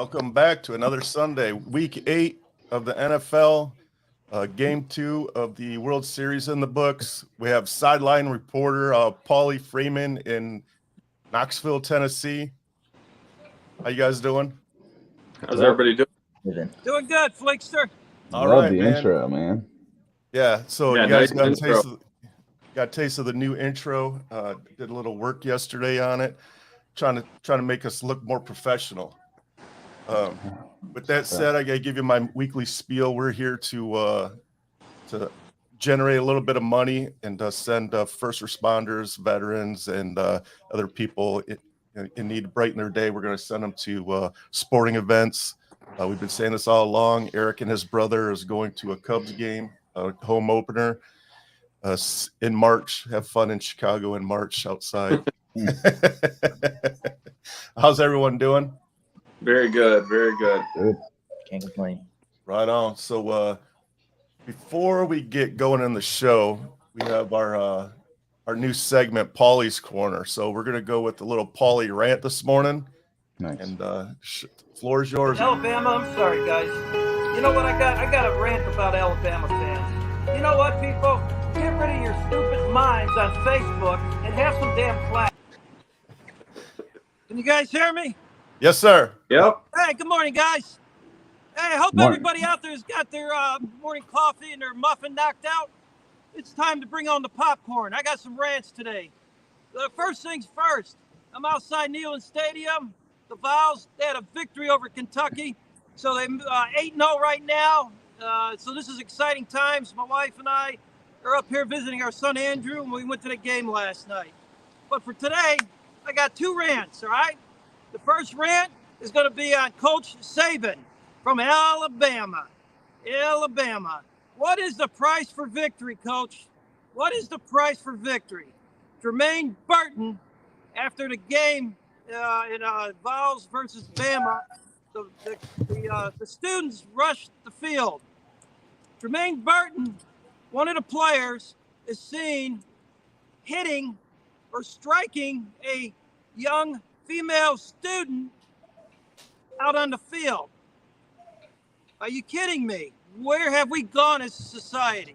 Welcome back to another Sunday, week 8 of the NFL, game 2 of the World Series in the books. We have sideline reporter Paulie Freeman in Knoxville, Tennessee. How you guys doing? How's everybody doing? Doing good, Flickster. All Love right, the man. intro, man. Yeah, so Yeah, you guys nice got a taste of the new intro. Did a little work yesterday on it, trying to make us look more professional. With that said, I gotta give you my weekly spiel. We're here to generate a little bit of money and send first responders, veterans, and other people in need to brighten their day. We're going to send them to sporting events. We've been saying this all along. Eric and his brother is going to a Cubs game, home opener in March. Have fun in Chicago in March outside. How's everyone doing? Very good, very good. Good. Can't complain. Right on. So before we get going in the show, we have our new segment, Paulie's Corner. So we're going to go with a little Paulie rant this morning. Nice. And floor is yours. Alabama, I'm sorry, guys. You know what I got? I got a rant about Alabama fans. You know what, people? Get rid of your stupid minds on Facebook and have some damn class. Can you guys hear me? Yes, sir. Yep. Hey, good morning, guys. Hey, I hope Morning. everybody out there has got their morning coffee and their muffin knocked out. It's time to bring on the popcorn. I got some rants today. First things first, I'm outside Neyland Stadium. The Vols, they had a victory over Kentucky. So they're 8-0 right now. So this is exciting times. My wife and I are up here visiting our son Andrew, and we went to the game last night. But for today, I got two rants, all right? The first rant is going to be on Coach Saban from Alabama. Alabama. What is the price for victory, Coach? What is the price for victory? Jermaine Burton, after the game in Vols versus Bama, the students rushed the field. Jermaine Burton, one of the players, is seen hitting or striking a young female student out on the field. Are you kidding me? Where have we gone as a society?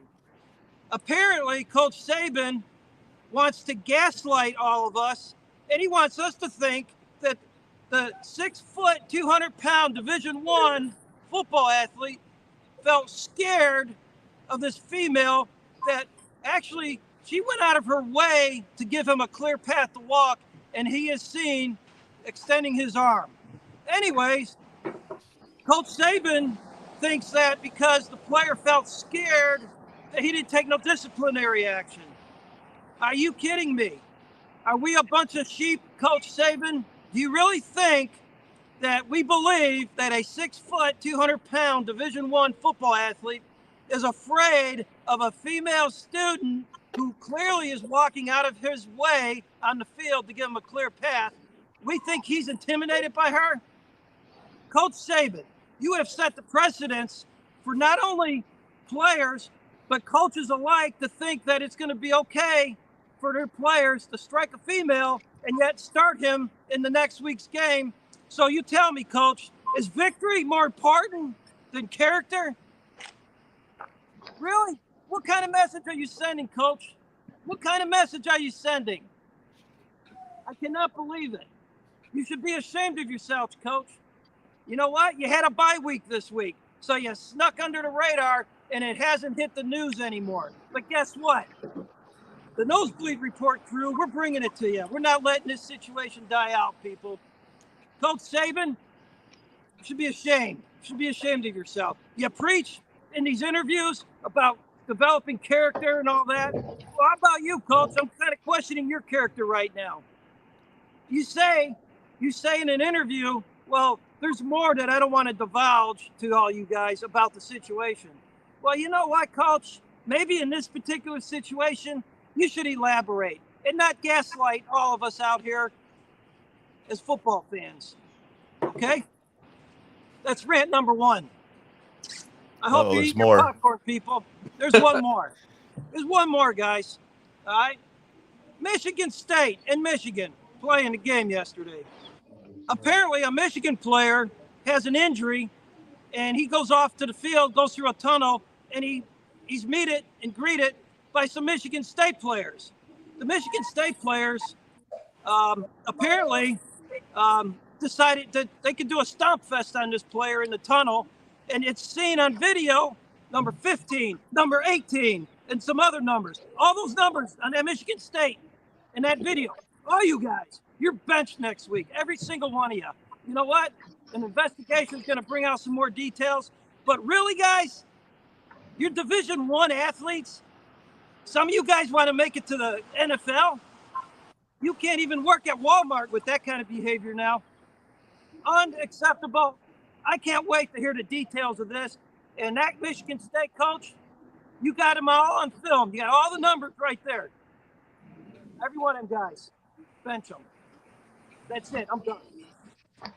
Apparently, Coach Saban wants to gaslight all of us, and he wants us to think that the 6-foot, 200-pound Division I football athlete felt scared of this female that actually she went out of her way to give him a clear path to walk, and he is seen extending his arm. Anyways, Coach Saban thinks that because the player felt scared that he didn't take no disciplinary action. Are you kidding me? Are we a bunch of sheep, Coach Saban? Do you really think that we believe that a 6-foot, 200-pound Division I football athlete is afraid of a female student who clearly is walking out of his way on the field to give him a clear path? We think he's intimidated by her? Coach Saban, you have set the precedence for not only players, but coaches alike to think that it's going to be okay for their players to strike a female and yet start him in the next week's game. So you tell me, Coach, is victory more important than character? Really? What kind of message are you sending, Coach? What kind of message are you sending? I cannot believe it. You should be ashamed of yourselves, Coach. You know what? You had a bye week this week, so you snuck under the radar, and it hasn't hit the news anymore. But guess what? The Nosebleed Report crew, we're bringing it to you. We're not letting this situation die out, people. Coach Saban, you should be ashamed. You should be ashamed of yourself. You preach in these interviews about developing character and all that. Well, how about you, Coach? I'm kind of questioning your character right now. You say in an interview, well, there's more that I don't want to divulge to all you guys about the situation. Well, you know what, Coach? Maybe in this particular situation, you should elaborate and not gaslight all of us out here as football fans. Okay? That's rant number one. I hope you eat your popcorn, people. There's one more. There's one more, guys. All right? Michigan State and Michigan playing the game yesterday. Apparently, a Michigan player has an injury, and he goes off to the field, goes through a tunnel, and he's meted and greeted by some Michigan State players. The Michigan State players apparently decided that they could do a stomp fest on this player in the tunnel, and it's seen on video, number 15, number 18, and some other numbers. All those numbers on that Michigan State in that video. All you guys, you're benched next week, every single one of you. You know what? An investigation is going to bring out some more details. But really, guys, you're Division I athletes. Some of you guys want to make it to the NFL. You can't even work at Walmart with that kind of behavior now. Unacceptable. I can't wait to hear the details of this. And that Michigan State coach, you got them all on film. You got all the numbers right there. Every one of them guys, bench them. That's it. I'm done.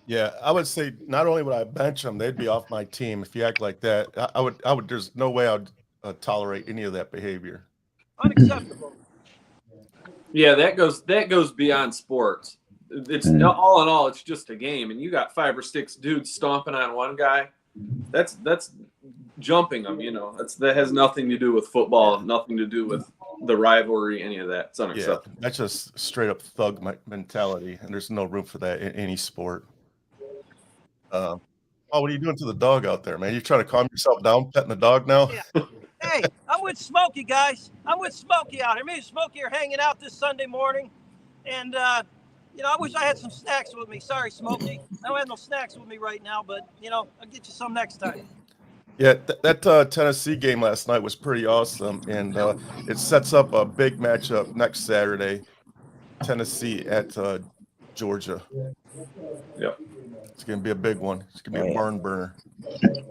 Yeah, I would say not only would I bench them, they'd be off my team if you act like that. I would. There's no way I'd tolerate any of that behavior. Unacceptable. Yeah, that goes beyond sports. It's all in all, it's just a game, and you got 5 or 6 dudes stomping on one guy. That's jumping them. That has nothing to do with football, nothing to do with the rivalry, any of that. It's unacceptable. Yeah, that's just straight up thug mentality, and there's no room for that in any sport. What are you doing to the dog out there, man? You trying to calm yourself down, petting the dog now? Yeah. Hey, I'm with Smokey, guys. I'm with Smokey out here. Me and Smokey are hanging out this Sunday morning, and I wish I had some snacks with me. Sorry, Smokey, I don't have no snacks with me right now, but I'll get you some next time. Yeah, that Tennessee game last night was pretty awesome, and it sets up a big matchup next Saturday, Tennessee at Georgia. Yep. It's going to be a big one. It's going to be a barn burner.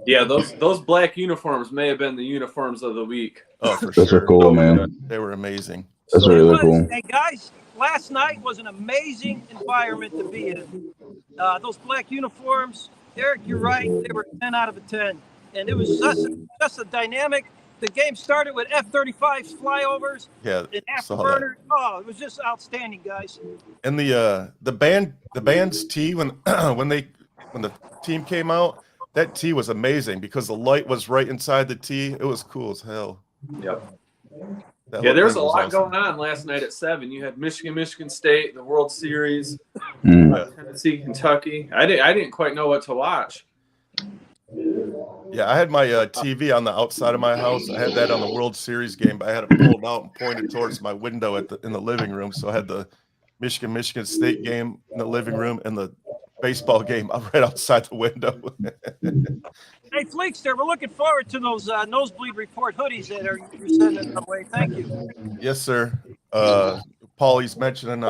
Yeah, those black uniforms may have been the uniforms of the week. Oh, for Those sure. are cool, man. They were amazing. That's really cool. Hey, guys, last night was an amazing environment to be in. Those black uniforms, Eric, you're right. They were 10 out of a 10. And it was just a dynamic. The game started with F-35s flyovers. Yeah, and saw afterburners. Oh, it was just outstanding, guys. And the band's tee when the team came out, that tee was amazing because the light was right inside the tee. It was cool as hell. Yep. That There's a was lot awesome. going on last night at 7. You had Michigan State, the World Series, Tennessee, Kentucky. I didn't quite know what to watch. Yeah, I had my TV on the outside of my house. I had that on the World Series game, but I had it pulled out and pointed towards my window in the living room. So I had the Michigan State game in the living room and the baseball game right outside the window. Hey, Fleekster, we're looking forward to those Nosebleed Report hoodies that you're sending our way. Thank you. Yes, sir. Paulie's mentioning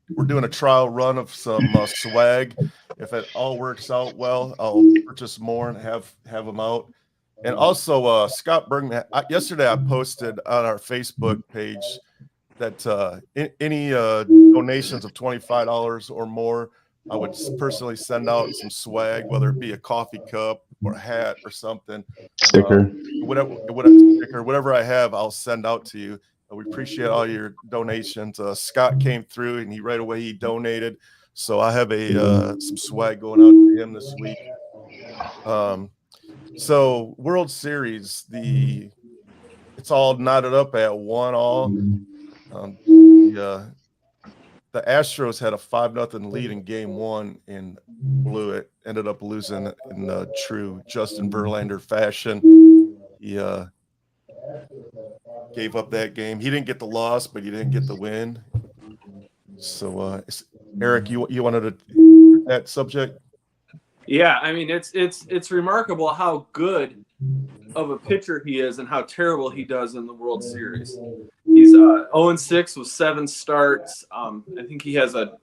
we're doing a trial run of some swag. If it all works out well, I'll purchase more and have them out. And also, Scott Bergman, yesterday I posted on our Facebook page that any donations of $25 or more, I would personally send out some swag, whether it be a coffee cup or a hat or something. Sticker. Whatever I have, I'll send out to you. We appreciate all your donations. Scott came through and right away he donated. So I have some swag going out to him this week. So World Series, it's all knotted up at 1-1. The Astros had a 5-0 lead in Game 1 and blew it. Ended up losing in true Justin Verlander fashion. He gave up that game. He didn't get the loss, but he didn't get the win. So, Eric, you wanted to that subject? Yeah, I mean it's remarkable how good of a pitcher he is and how terrible he does in the World Series. He's 0-6 with 7 starts. I think he has a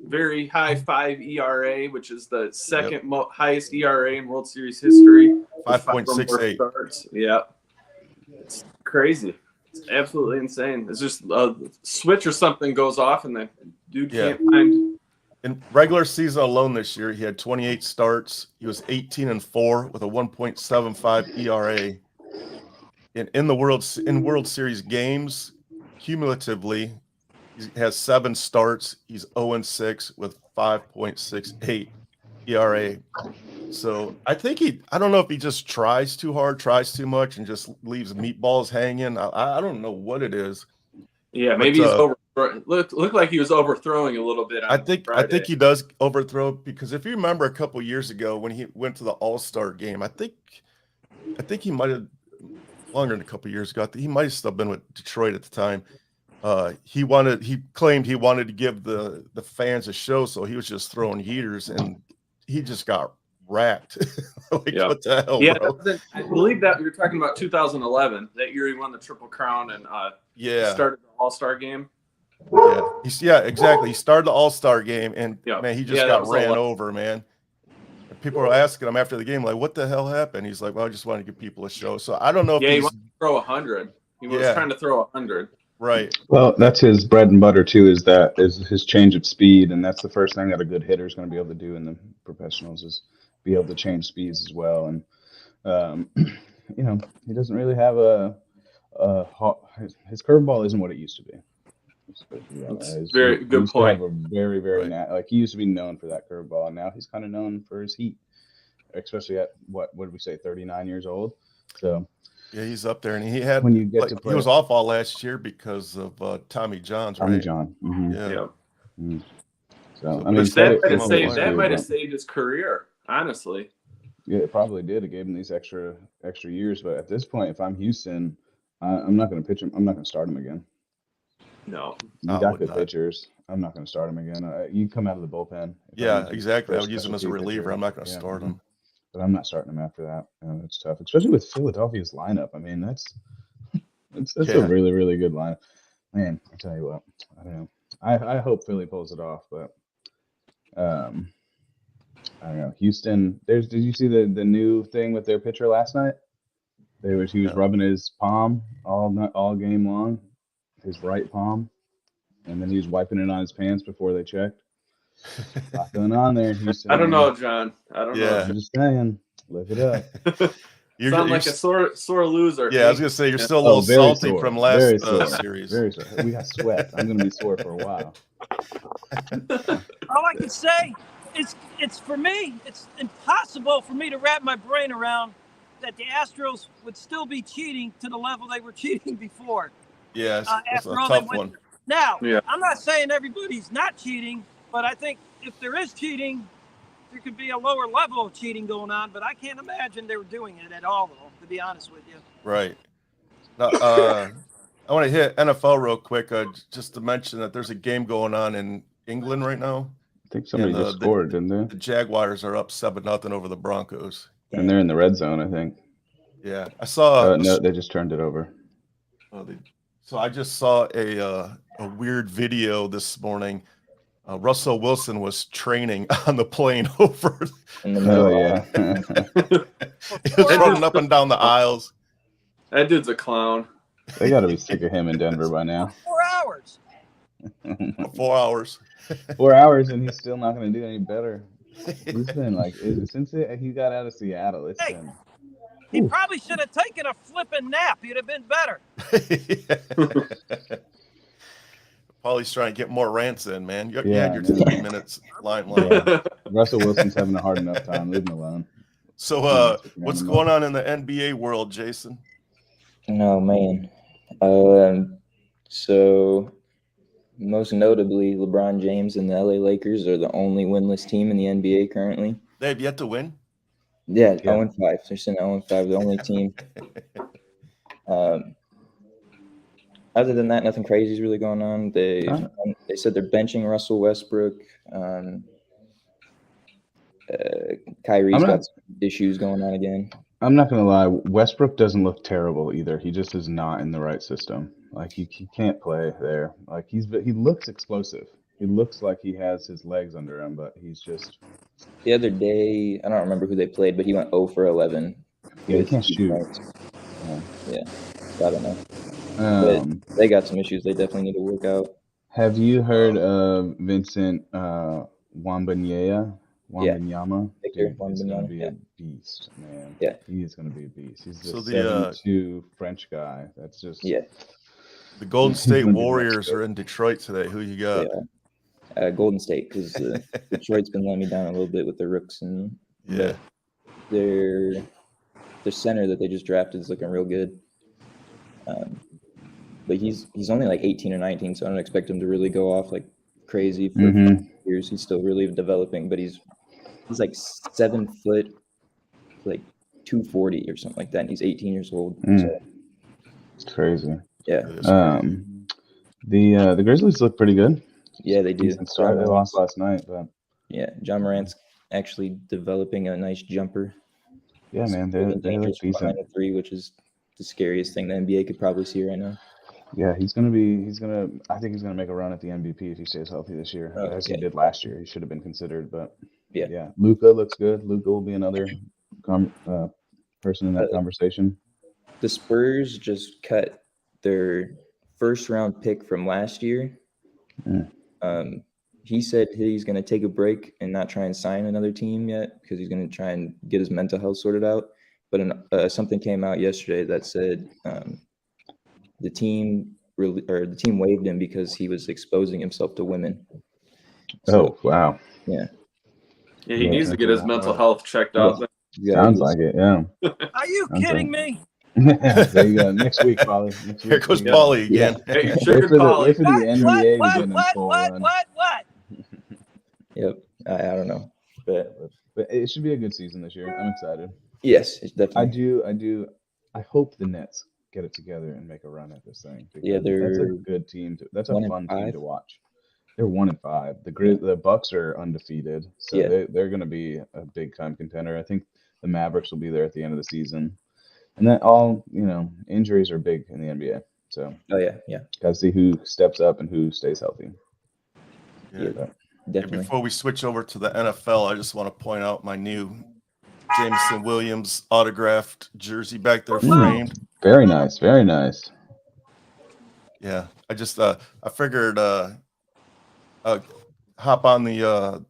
very high 5 ERA, which is the second highest ERA in World Series history. 5.68. Yeah, it's crazy. It's absolutely insane. It's just a switch or something goes off and the dude can't find. In regular season alone this year, he had 28 starts. He was 18-4 with a 1.75 ERA. In World Series games, cumulatively, he has 7 starts. He's 0-6 with 5.68 ERA. So I think I don't know if he just tries too hard, tries too much, and just leaves meatballs hanging. I don't know what it is. Yeah, But, maybe he's overthrowing. Looked like he was overthrowing a little bit on I think Friday. he does overthrow, because if you remember a couple years ago when he went to the All-Star game, I think he might have, longer than a couple years ago, he might have still been with Detroit at the time. He claimed he wanted to give the fans a show, so he was just throwing heaters, and he just got racked. Like, what the hell, bro? I believe that you're talking about 2011. That year he won the Triple Crown and started the All-Star game. Yeah, exactly. He started the All-Star game, and man, he just got ran over, man. And people were asking him after the game, like, "What the hell happened?" He's like, "Well, I just wanted to give people a show." So I don't know if he wanted to throw 100. He was trying to throw 100. Right. Well, that's his bread and butter too. Is his change of speed, and that's the first thing that a good hitter is going to be able to do in the professionals, is be able to change speeds as well. And he doesn't really have his curveball isn't what it used to be. That's very good point. Have a very, very like he used to be known for that curveball, and now he's kind of known for his heat, especially at what did we say, 39 years old. So yeah, he's up there, and he had when you get to play, he was off all last year because of Tommy John's. Tommy John. Mm-hmm. Yeah. Mm-hmm. So I mean, that might have saved saved his career. Honestly. Yeah, it probably did. It gave him these extra years. But at this point, if I'm Houston, I'm not going to pitch him. I'm not going to start him again. No, you got good pitchers. I'm not going to start him again. You come out of the bullpen. Yeah, exactly. I would use him as a reliever. Pitcher. I'm not going to start him. But I'm not starting him after that. It's tough, especially with Philadelphia's lineup. I mean, that's a really, really good lineup. Man, I tell you what, I don't know. I hope Philly pulls it off, but I don't know. Houston, did you see the new thing with their pitcher last night? He was rubbing his palm all game long, his right palm, and then he was wiping it on his pants before they checked. What's going on there in Houston? I don't know, John. I don't know. I'm just saying. Look it up. You sound like a sore loser. Yeah, I was gonna say you're still a little salty sore. From last series. Very sore. We got sweat. I'm gonna be sore for a while. All I can say is, it's for me. It's impossible for me to wrap my brain around that the Astros would still be cheating to the level they were cheating before. Yes, after a all tough they went one. through. Now, I'm not saying everybody's not cheating, but I think if there is cheating, there could be a lower level of cheating going on. But I can't imagine they were doing it at all, though, to be honest with you. Right. Now, I want to hit NFL real quick, just to mention that there's a game going on in England right now. I think somebody just scored, didn't they? The Jaguars are up 7-0 over the Broncos. And they're in the red zone, I think. Yeah, I saw. No, they just turned it over. So I just saw a weird video this morning. Russell Wilson was training on the plane over. In the middle, yeah. He was running up and down the aisles. That dude's a clown. They got to be sick of him in Denver by now. 4 hours. 4 hours. 4 hours, and he's still not going to do any better. He's been like, since he got out of Seattle, it's been. He probably should have taken a flipping nap. He'd have been better. Paulie's trying to get more rants in, man. You had your 3 minutes limelight. Yeah. Russell Wilson's having a hard enough time. Leave him alone. So, what's going on in the NBA world, Jason? Oh, man. So, most notably, LeBron James and the LA Lakers are the only winless team in the NBA currently. They have yet to win? Yeah, 0-5. They're sitting at 0-5, the only team. Other than that, nothing crazy is really going on. They said they're benching Russell Westbrook. Kyrie's got some issues going on again. I'm not going to lie. Westbrook doesn't look terrible either. He just is not in the right system. Like, he can't play there. Like, he looks explosive. He looks like he has his legs under him, but he's just. The other day, I don't remember who they played, but he went 0 for 11. Yeah, he can't shoot. Yeah, I don't know. But they got some issues they definitely need to work out. Have you heard of Vincent Wembanyama? Wembanyama. He's going to be a beast, man. Yeah. He is going to be a beast. He's the 72 French guy. That's just. Yeah. The Golden State Warriors are in Detroit today. Who you got? Golden State, because Detroit's been letting me down a little bit with the Rooks and. Yeah. their center that they just drafted is looking real good. But he's only like 18 or 19, so I don't expect him to really go off like crazy for 5 years. He's still really developing, but he's like 7 foot, like 240 or something like that, and he's 18 years old. So, it's crazy. Yeah. The Grizzlies look pretty good. Yeah, they do. They lost last night, but yeah, John Morant's actually developing a nice jumper. Yeah, man, they look decent. 3, which is the scariest thing the NBA could probably see right now. Yeah, I think he's gonna make a run at the MVP if he stays healthy this year, as he did last year. He should have been considered, but yeah. Luka looks good. Luka will be another person in that conversation. The Spurs just cut their first round pick from last year. He said he's going to take a break and not try and sign another team yet because he's going to try and get his mental health sorted out. But something came out yesterday that said the team waived him because he was exposing himself to women. So, wow. Yeah. Yeah, he needs to get his mental health checked out. Sounds like it, yeah. Are you kidding me? Yeah, there you go. Next week, Polly. Here goes Polly again. Hey, Sugar Polly. Wait for the NBA to get in full run. What? Yep. I don't know. But it should be a good season this year. I'm excited. Yes, it's definitely. I do. I hope the Nets get it together and make a run at this thing. Yeah, that's a good team. That's a fun team to watch. They're 1-5. The Bucks are undefeated, so they're going to be a big time contender. I think the Mavericks will be there at the end of the season, and then injuries are big in the NBA. So got to see who steps up and who stays healthy. Yeah, definitely. Before we switch over to the NFL, I just want to point out my new Jameson Williams autographed jersey back there framed. Very nice, very nice. Yeah, I just I figured hop on the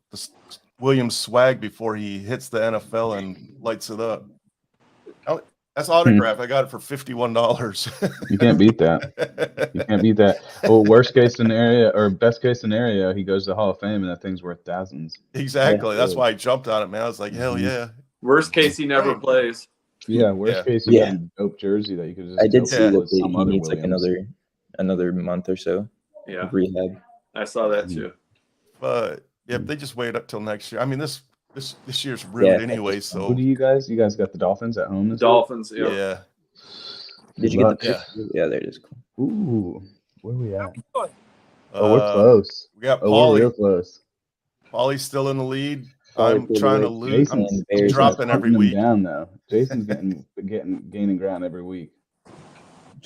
Williams swag before he hits the NFL and lights it up. That's autograph. I got it for $51. You can't beat that. You can't beat that. Well, worst case scenario or best case scenario, he goes to the Hall of Fame and that thing's worth thousands. Exactly. That's why I jumped on it, man. I was like, hell yeah. Worst case, he never plays. Yeah. Worst case, you got a dope jersey that you could just. I did see that he needs like Williams. another month or so. Yeah. Of rehab. I saw that too. But they just wait up till next year. I mean, this year's ruined anyway. So who do you guys got the Dolphins at home? Dolphins. Yeah. Did you get the picture? Yeah, there it is. Cool. Ooh, where are we at? What? We're close. We got we're Paulie. real close. Paulie's still in the lead. I'm trying to lose. I'm Jason's dropping every week. Down though. Jason's gaining ground every week.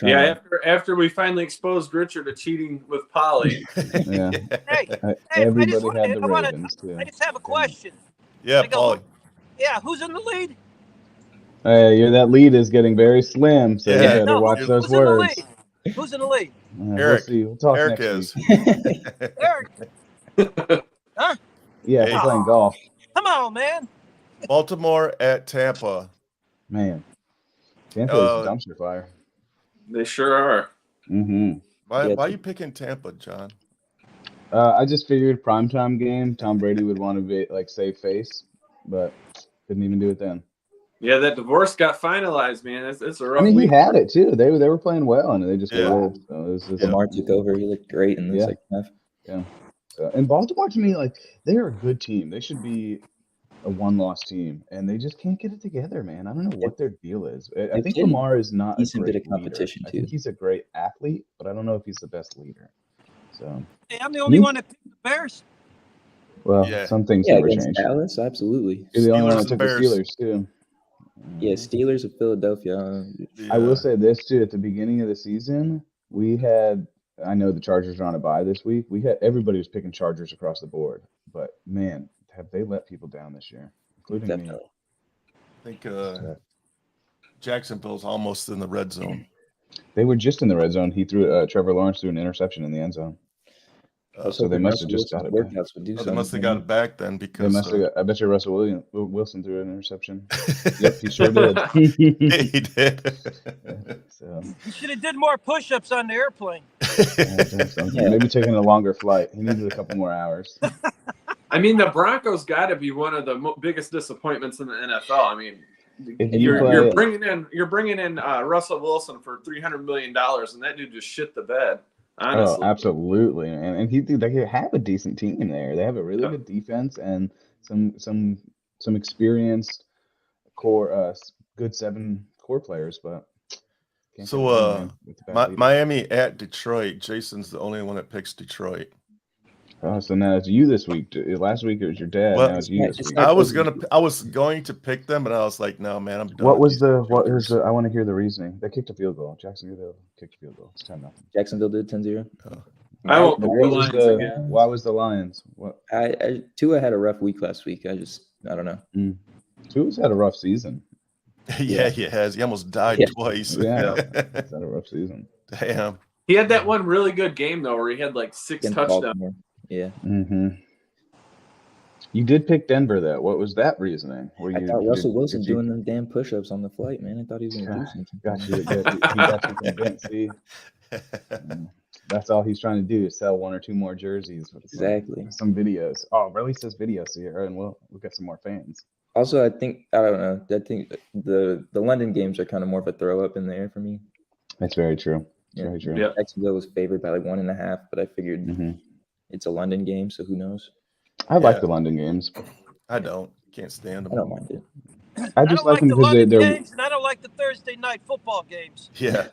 Yeah, after we finally exposed Richard to cheating with Polly. Yeah. Hey, Everybody had the Ravens too. I just have a question. Yeah, Paulie. Yeah, who's in the lead? That lead is getting very slim, so you better watch those words. Who's in the lead? Eric. We'll talk Eric next is. week. Eric. Huh? Yeah, Hey. we're playing golf. Come on, man. Baltimore at Tampa. Man, Tampa is a dumpster fire. They sure are. Mm-hmm. Why are you picking Tampa, John? I just figured primetime game, Tom Brady would want to be save face, but couldn't even do it then. Yeah, that divorce got finalized, man. It's a rough I mean, week. he had it too. They were playing well, and they just rolled. So it was just, Lamar took over. He looked great in the second half. Yeah. So, and Baltimore, to me, they're a good team. They should be a one-loss team, and they just can't get it together, man. I don't know what their deal is. I think Lamar is not a great bit of competition leader. too. I think he's a great athlete, but I don't know if he's the best leader. So. Hey, I'm the only one that picked the Bears. Well, some things never against change. Dallas, absolutely. You're the only one that Steelers took the and Steelers too. Yeah, Steelers of Philadelphia. I will say this too. At the beginning of the season, we had. I know the Chargers are on a bye this week. Everybody was picking Chargers across the board, but man, have they let people down this year, including me. I think Jacksonville's almost in the red zone. They were just in the red zone. He threw Trevor Lawrence threw an interception in the end zone. So they must have just got it back. They must have got it back then because I bet you Russell Wilson threw an interception. Yep, he sure did. he did. So. You should have did more push-ups on the airplane. Maybe taking a longer flight. He needed a couple more hours. I mean, the Broncos got to be one of the biggest disappointments in the NFL. I mean, you're bringing in Russell Wilson for $300 million, and that dude just shit the bed. Honestly. Oh, absolutely, and they have a decent team there. They have a really good defense and some experienced core, good 7 core players. But Miami at Detroit. Jason's the only one that picks Detroit. Oh, so now it's you this week. Last week it was your dad. Well, now it's you this week. I was going to pick them, but I was like, no, man, I'm done. What is the? I want to hear the reasoning. They kicked a field goal. Jacksonville kicked a field goal. It's 10-0. Jacksonville did 10-0. I won't pick the Lions again. Why was the Lions? What? Tua had a rough week last week. I don't know. Tua's had a rough season. Yeah, he has. He almost died twice. Yeah, he's had a rough season. Damn. He had that one really good game though, where he had like 6 touchdowns. Baltimore. Yeah. Mm-hmm. You did pick Denver, though. What was that reasoning? I thought Russell Wilson doing them damn push-ups on the flight, man. I thought he was going to do something. He got you convinced. See, that's all he's trying to do is sell 1 or 2 more jerseys. Exactly. Some videos. Oh, release this video, Sierra, and we'll get some more fans. Also, I think the London games are kind of more of a throw-up in the air for me. That's very true. Very true. Yeah. Jacksonville was favored by like 1.5, but I figured it's a London game, so who knows? I like the London games. I don't. Can't stand them. I don't mind it. I just like them the because London they're. games, and I don't like the Thursday night football games. Yeah.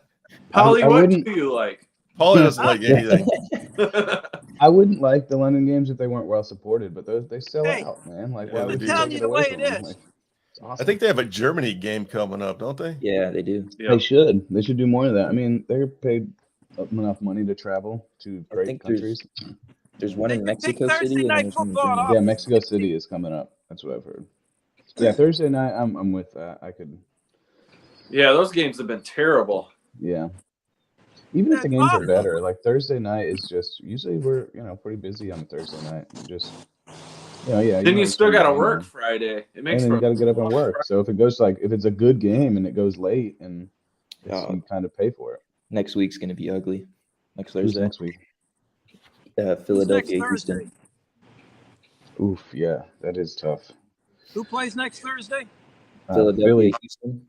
Polly, I what do wouldn't- you like? Paulie doesn't like anything. I wouldn't like the London games if they weren't well supported, but they sell Hey, out, man. Like, yeah, why they would do. you Telling take you the away way from it them? is. Like, it's awesome. I think they have a Germany game coming up, don't they? Yeah, they do. Yeah. They should. They should do more of that. I mean, they're paid enough money to travel to I great think countries. There's one in They can take Mexico Thursday City. And night there's one in football Germany. off. Yeah, Mexico City is coming up. That's what I've heard. Yeah, Thursday night. I'm with that. I could. Yeah, those games have been terrible. Yeah. Even if the games are awesome. better, like Thursday night is just usually we're pretty busy on Thursday night. Just Then you still got to work Friday. It makes and then for you got to get up and work. So if it goes if it's a good game and it goes late, and you kind of pay for it. Next week's going to be ugly. Next Who's Thursday. next week? Philadelphia, Next Thursday? Houston. Oof, yeah, that is tough. Who plays next Thursday? Philadelphia, Philly, Houston.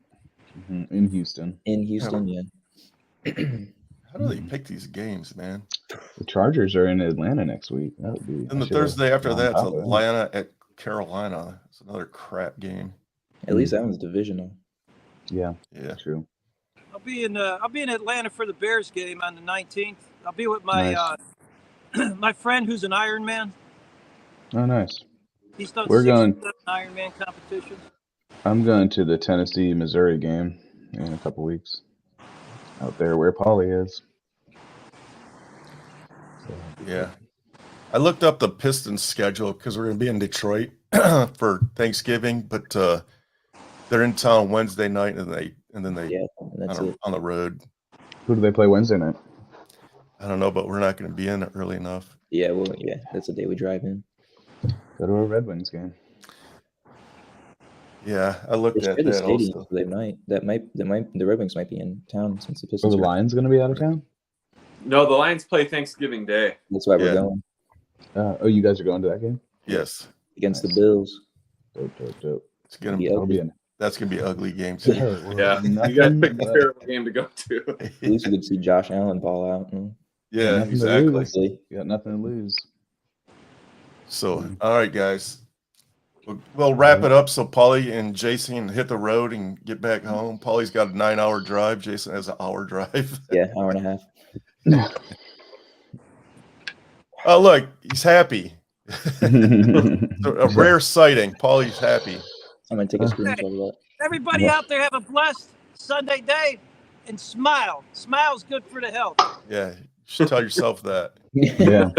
in Houston. In Houston, yeah. How do they pick these games, man? The Chargers are in Atlanta next week. That would be. And the Thursday after that, it's Atlanta at Carolina. It's another crap game. At least that one's divisional. Yeah, Yeah. true. I'll be in Atlanta for the Bears game on the 19th. I'll be with my my friend who's an Ironman. Oh, nice. He's done We're 6 going- Ironman competitions. I'm going to the Tennessee-Missouri game in a couple weeks. Out there where Paulie is. Yeah. I looked up the Pistons schedule because we're going to be in Detroit for Thanksgiving, but they're in town Wednesday night and then they That's it. on the road. Who do they play Wednesday night? I don't know, but we're not going to be in early enough. Yeah, well, yeah, that's the day we drive in. Go to a Red Wings game. Yeah, I looked They at share the that stadium, also. so the Red Wings might be in town since the So Pistons. the are- Lions going to be out of town? No, the Lions play Thanksgiving Day. That's why we're Yeah. going You guys are going to that game? Yes. against Nice. the Bills. Dope. It's gonna Yeah. That'll be an that's gonna be an ugly game too. Yeah, you guys picked a terrible game to go to. At least we could see Josh Allen ball out. Yeah, Nothing to exactly. lose. You got nothing to lose. So, all right, guys. We'll wrap it up so Paulie and Jason can hit the road and get back home. Paulie's got a 9-hour drive. Jason has an hour drive. Yeah, hour and a half. Oh, look, he's happy. A rare sighting. Paulie's happy. I'm gonna take a screenshot of that. Everybody out there have a blessed Sunday day and smile. Smile's good for the health. Yeah, you should tell yourself that. Yeah.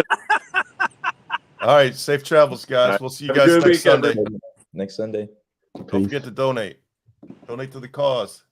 All right, safe travels, guys. We'll see you Have a guys good next weekend. Sunday. Next Sunday. Don't forget to donate. Donate to the cause.